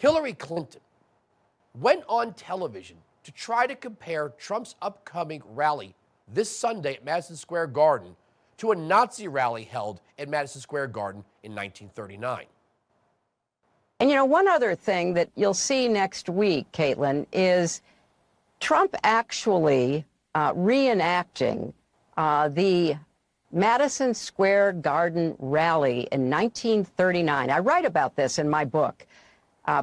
Hillary Clinton went on television to try to compare Trump's upcoming rally this Sunday at Madison Square Garden to a Nazi rally held at Madison Square Garden in 1939. And you know, one other thing that you'll see next week, Caitlin, is Trump actually reenacting the Madison Square Garden rally in 1939. I write about this in my book.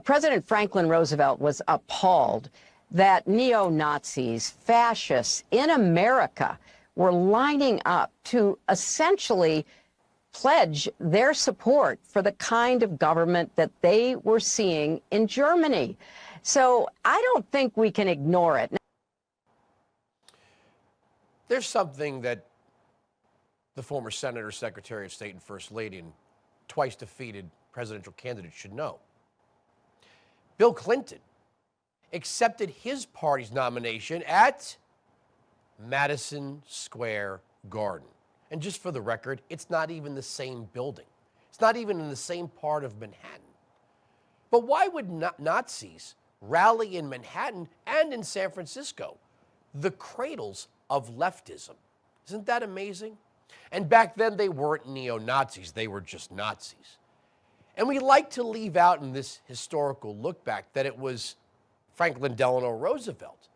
President Franklin Roosevelt was appalled that neo-Nazis, fascists in America were lining up to essentially pledge their support for the kind of government that they were seeing in Germany. So I don't think we can ignore it. There's something that the former Senator, Secretary of State, and First Lady, and twice defeated presidential candidate should know. Bill Clinton accepted his party's nomination at Madison Square Garden. And just for the record, it's not even the same building. It's not even in the same part of Manhattan. But why would Nazis rally in Manhattan and in San Francisco, the cradles of leftism? Isn't that amazing? And back then, they weren't neo-Nazis. They were just Nazis. And we like to leave out in this historical look back that it was Franklin Delano Roosevelt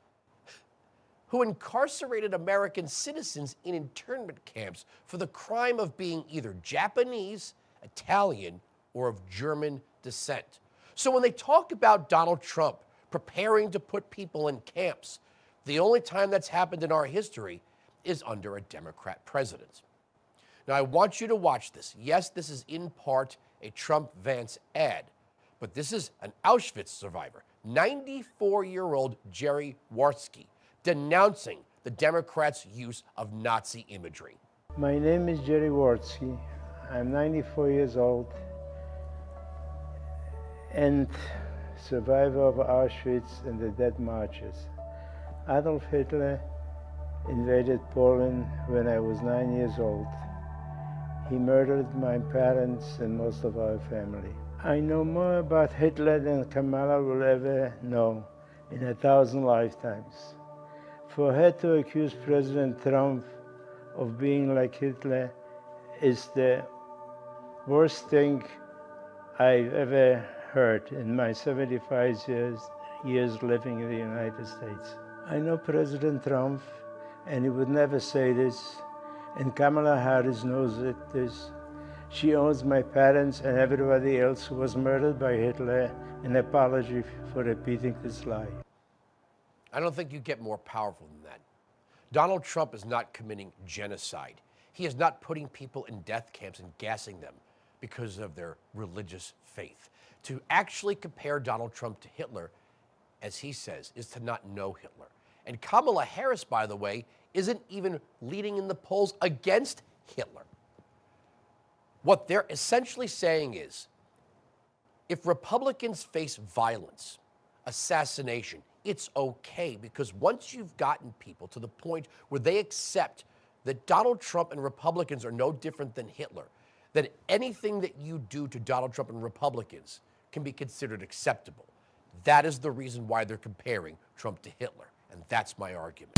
who incarcerated American citizens in internment camps for the crime of being either Japanese, Italian, or of German descent. So when they talk about Donald Trump preparing to put people in camps, the only time that's happened in our history is under a Democrat president. Now, I want you to watch this. Yes, this is in part a Trump-Vance ad, but this is an Auschwitz survivor, 94-year-old Jerry Wartsky, denouncing the Democrats' use of Nazi imagery. My name is Jerry Wartsky. I'm 94 years old and survivor of Auschwitz and the Death Marches. Adolf Hitler invaded Poland when I was 9 years old. He murdered my parents and most of our family. I know more about Hitler than Kamala will ever know in 1,000 lifetimes. For her to accuse President Trump of being like Hitler is the worst thing I've ever heard in my 75 years living in the United States. I know President Trump, and he would never say this, and Kamala Harris knows this. She owes my parents and everybody else who was murdered by Hitler an apology for repeating this lie. I don't think you get more powerful than that. Donald Trump is not committing genocide. He is not putting people in death camps and gassing them because of their religious faith. To actually compare Donald Trump to Hitler, as he says, is to not know Hitler. And Kamala Harris, by the way, isn't even leading in the polls against Hitler. What they're essentially saying is, if Republicans face violence, assassination, it's okay, because once you've gotten people to the point where they accept that Donald Trump and Republicans are no different than Hitler, then anything that you do to Donald Trump and Republicans can be considered acceptable. That is the reason why they're comparing Trump to Hitler, and that's my argument.